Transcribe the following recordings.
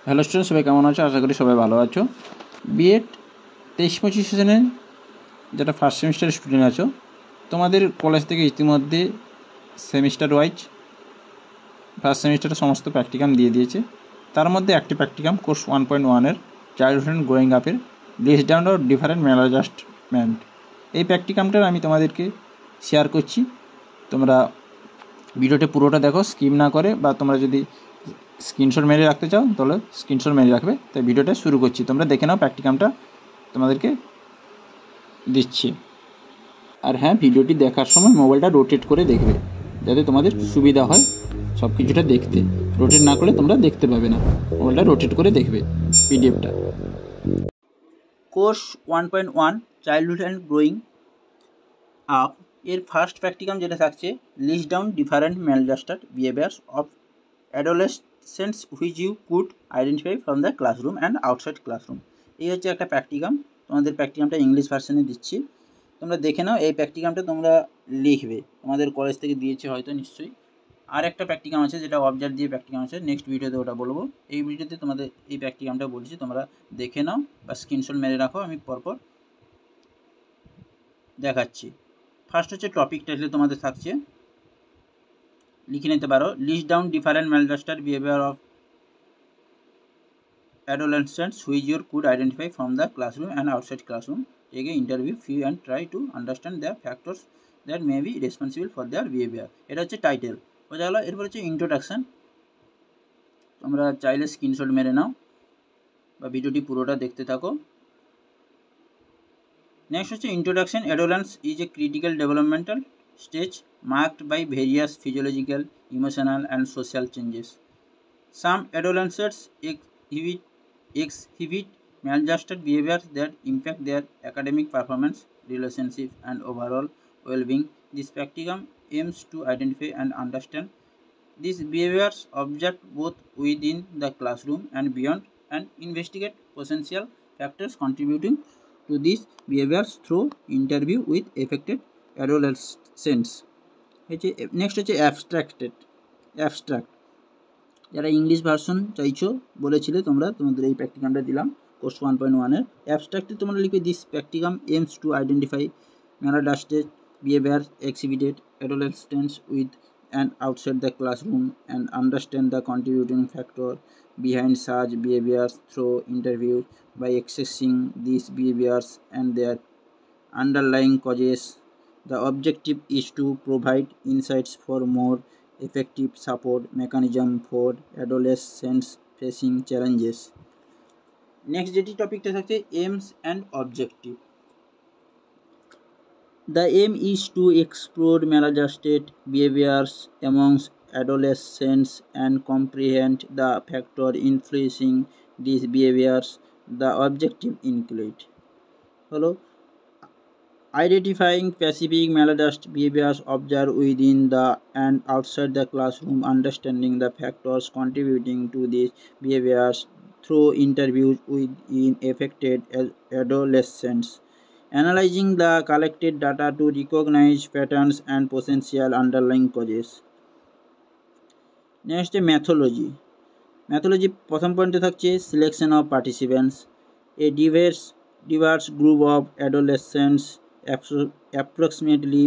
Hello student, সবাই কেমন আছো? আশা করি সবাই ভালো আছো। বিএড 23-25 সেশনে যেটা ফার্স্ট সেমিস্টারের স্টুডেন্ট আছো, তোমাদের কলেজ থেকে ইতিমধ্যে সেমিস্টার ওয়াইজ ফার্স্ট সেমিস্টারের সমস্ত প্র্যাকটিকাম দিয়ে দিয়েছে। তার মধ্যে একটি প্র্যাকটিকাম কোর্স 1.1-এর চাইল্ডহুড অ্যান্ড গ্রোয়িং আপের list down of different maladjustment, এই প্র্যাকটিকামটার আমি তোমাদেরকে শেয়ার করছি। তোমরা ভিডিওটি পুরোটা দেখো, স্কিপ না করে, বা তোমরা যদি স্ক্রিনশট মেরে রাখতে চাও তাহলে স্ক্রিনশট মেরে রাখবে। তাই ভিডিওটা শুরু করছি, তোমরা দেখে নাও, প্র্যাকটিকামটা তোমাদেরকে দিচ্ছি। আর হ্যাঁ, ভিডিওটি দেখার সময় মোবাইলটা রোটেট করে দেখবে, যাতে তোমাদের সুবিধা হয় সব কিছুটা দেখতে। রোটেট না করলে তোমরা দেখতে পাবে না, মোবাইলটা রোটেট করে দেখবে পিডিএফটা। Course 1.1 childhood and growing up এর ফার্স্ট প্র্যাকটিকাম যেটা থাকছে, list down different maladjusted behaviours of adolescents which you could identify from the classroom and outside classroom. এই হচ্ছে একটা প্র্যাকটিকাম। তোমাদের প্র্যাকটিকামটা ইংলিশ ভার্সনে দিচ্ছি, তোমরা দেখে নাও। এই প্র্যাকটিকামটা তোমরা লিখবে, তোমাদের কলেজ থেকে দিয়েছে হয়তো নিশ্চয়ই। আর একটা প্র্যাকটিকাম আছে যেটা অবজার্ভ দিয়ে প্র্যাকটিকাম আছে, নেক্সট ভিডিওতে ওটা বলবো। এই ভিডিওতে তোমাদের এই প্র্যাকটিকামটা বলছি, তোমরা দেখে নাও বা স্ক্রিনশট মেরে রাখো, আমি পরপর দেখাচ্ছি। ফার্স্ট হচ্ছে টপিক টাইটেল তোমাদের থাকছে, লিখে নিতে পারো, list down different maladjusted behaviour of adolescents which you could identify from the classroom and outside classroom. Take an interview few and try to understand the factors that may be responsible for their behavior. এটা হচ্ছে title, বোঝা গেল। এরপর হচ্ছে introduction, তোমরা চাইলে screenshot মেরে নাও বা ভিডিওটি পুরোটা দেখতে থাকো। নেক্সট হচ্ছে introduction. Adolescence is a critical developmental stage marked by various physiological, emotional and social changes. Some adolescents exhibit maladjusted behaviors that impact their academic performance, relationship, and overall well-being. This practicum aims to identify and understand these behaviors observed both within the classroom and beyond, and investigate potential factors contributing to these behaviors through interview with affected adolescents. Next হচ্ছে abstract, যারা English version চাইছো বলেছিলে তোমরা, তোমাদের এই প্র্যাকটিকামটা দিলাম course 1.1-এর। অ্যাবস্ট্রাক্টে তোমরা লিখবে, this practicum aims to identify maladjusted behaviors exhibited adolescents with and outside the classroom and understand the contributing factor behind such behaviors through interviews. By accessing these behaviors and their underlying causes, the objective is to provide insights for more effective support mechanism for adolescents facing challenges. Next যেটি টপিকটা থাকছে, aims and objective. The aim is to explore maladjusted behaviors amongst adolescents and comprehend the factor influencing these behaviors. The objective include হলো identifying specific maladjusted behaviors observed within the and outside the classroom, understanding the factors contributing to these behaviors through interviews with affected adolescents, analyzing the collected data to recognize patterns and potential underlying causes. Next, methodology. প্রথম পয়েন্টে থাকছে selection of participants. A diverse group of adolescents, approximately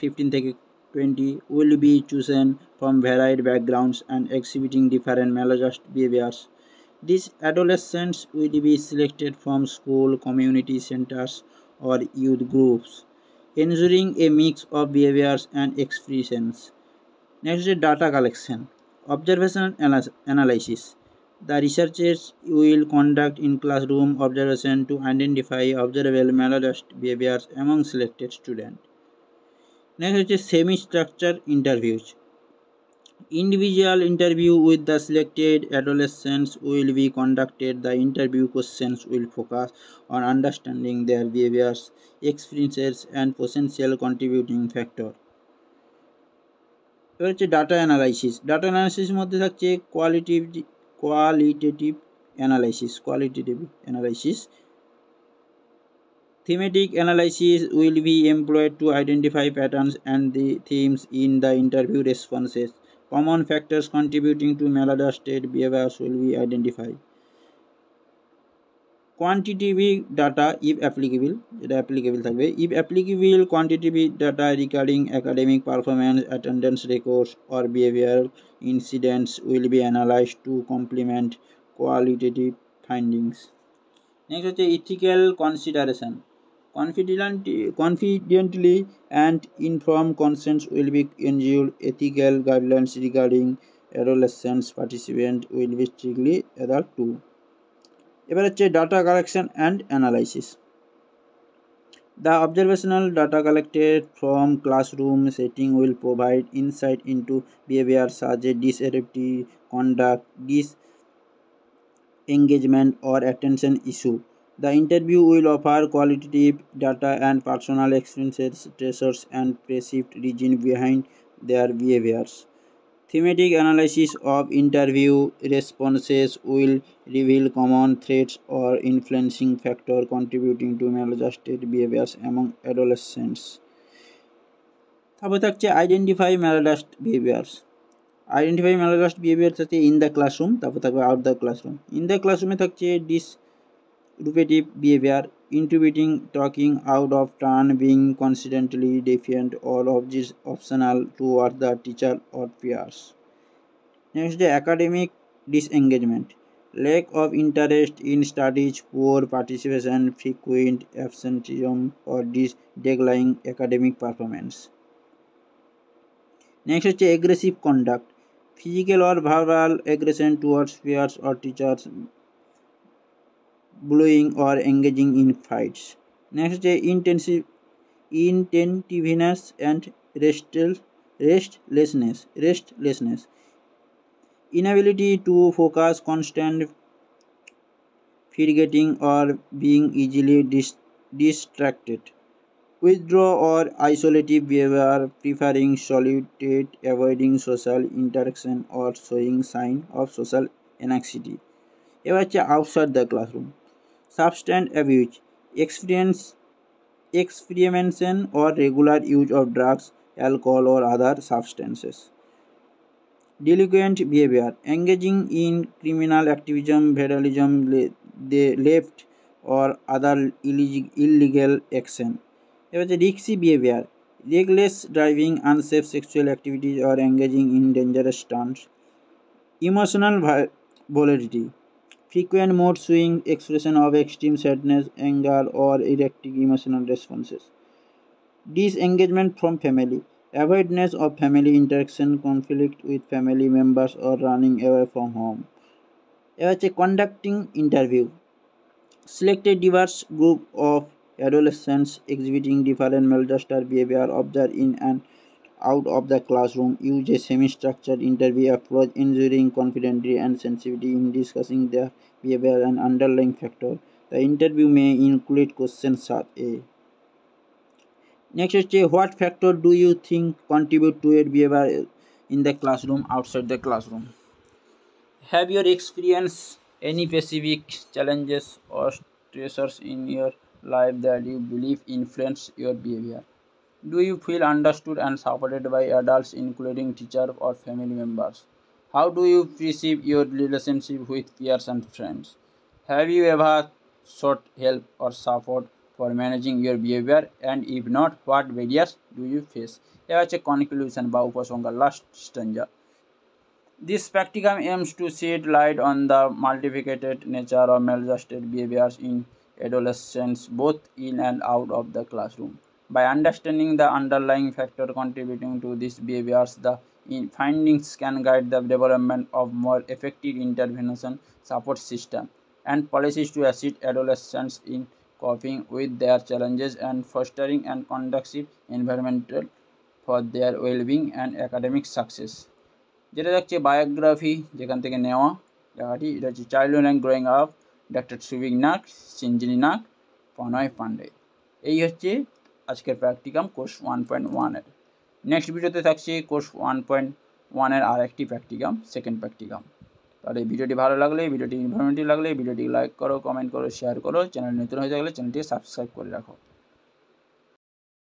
15 থেকে 20, will be chosen from varied backgrounds and exhibiting different maladjusted behaviors. These adolescents will be selected from school, community centers, or youth groups, ensuring a mix of behaviors and expressions. Next is data collection. Observation analysis. The researchers will conduct in classroom observation to identify observable maladjusted behaviors among selected students. Next is semi-structured interviews. Individual interview with the selected adolescents will be conducted. The interview questions will focus on understanding their behaviors, experiences, and potential contributing factor. এবার হচ্ছে data analysis মধ্যে থাকছে qualitative analysis. Thematic analysis will be employed to identify patterns and the themes in the interview responses. Common factors contributing to maladjusted behaviors will be identified. quantitative data if applicable, এটা applicable থাকবে, if applicable quantitative data regarding academic performance, attendance records or behavioral incidents will be analyzed to complement qualitative findings. Next হচ্ছে ethical consideration. Confidently and informed consent will be ensured. Ethical guidelines regarding adolescents participant will be strictly adhered to. এবার হচ্ছে data collection and analysis. The observational data collected from classroom setting will provide insight into behavior such as disruptive conduct, disengagement, or attention issue. The interview will offer qualitative data and personal experiences, stressors, and perceived reason behind their behaviors. Thematic analysis of interview responses will reveal common threats or influencing factors contributing to maladjusted behaviors among adolescents. তারপর থাকছে identify maladjust behaviors. Identify maladjust behaviors হচ্ছে in the classroom, তারপর থাকবে out the classroom. In the ক্লাসরুমে থাকছে disruptive behavior, intuiting, talking out of turn, being consistently defiant, all of these optional towards the teacher or peers. Next, the academic disengagement, lack of interest in studies, poor participation, frequent absenteeism, or declining academic performance. Next is aggressive conduct, physical or verbal aggression towards peers or teachers, bullying or engaging in fights. Next is intentiveness and restlessness, inability to focus, constant forgetting, or being easily distracted. Withdraw or isolative behavior, preferring solitude, avoiding social interaction, or showing sign of social anxiety. এবার হচ্ছে outside the classroom, substance abuse, experimentation or regular use of drugs, alcohol, or other substances. Delinquent behavior, engaging in criminal activism, vandalism, theft, or other illegal action. এবার হচ্ছে risky behavior, reckless driving, unsafe sexual activities, or engaging in dangerous stunts. Emotional volatility, frequent mood swings, expression of extreme sadness, anger, or erratic emotional responses. Disengagement from family, avoidance of family interaction, conflict with family members, or running away from home. এবার হচ্ছে conducting interview, select a diverse group of adolescents exhibiting different maladjusted behavior, observe in and out of the classroom, use a semi-structured interview approach, ensuring confidence and sensitivity in discussing their behavior and underlying factor. The interview may include questions such as next is what factor do you think contribute to your behavior in the classroom, outside the classroom? Have you experienced any specific challenges or stressors in your life that you believe influence your behavior? Do you feel understood and supported by adults, including teachers or family members? How do you perceive your relationship with peers and friends? Have you ever sought help or support for managing your behavior, and if not, what barriers do you face? এবার হচ্ছে conclusion বা উপসংহার, last stanza. This practicum aims to shed light on the multifaceted nature of maladjusted behaviors in adolescents, both in and out of the classroom. By understanding the underlying factor contributing to these behaviors, the findings can guide the development of more effective intervention support system and policies to assist adolescents in coping with their challenges and fostering an conducive environment for their well-being and academic success. যেটা দেখছে biography যেখান থেকে নেওয়া লেখাটি, এটা হচ্ছে childhood and growing up, doctor Subik Nag, Sinjini Nag, Pranay Pandey. এই হচ্ছে আজকের প্র্যাকটিকাম কোর্স 1.1-এর। নেক্সট ভিডিওতে থাকছে কোর্স 1.1-এর আর একটি প্র্যাকটিকাম, সেকেন্ড প্র্যাকটিকাম। তাহলে ভিডিওটি ভালো লাগলে, ভিডিওটি ইনফরমেটিভ লাগলে ভিডিওটি লাইক করো, কমেন্ট করো, শেয়ার করো। চ্যানেল নতুন হয়ে থাকলে চ্যানেলটি সাবস্ক্রাইব করে রাখো।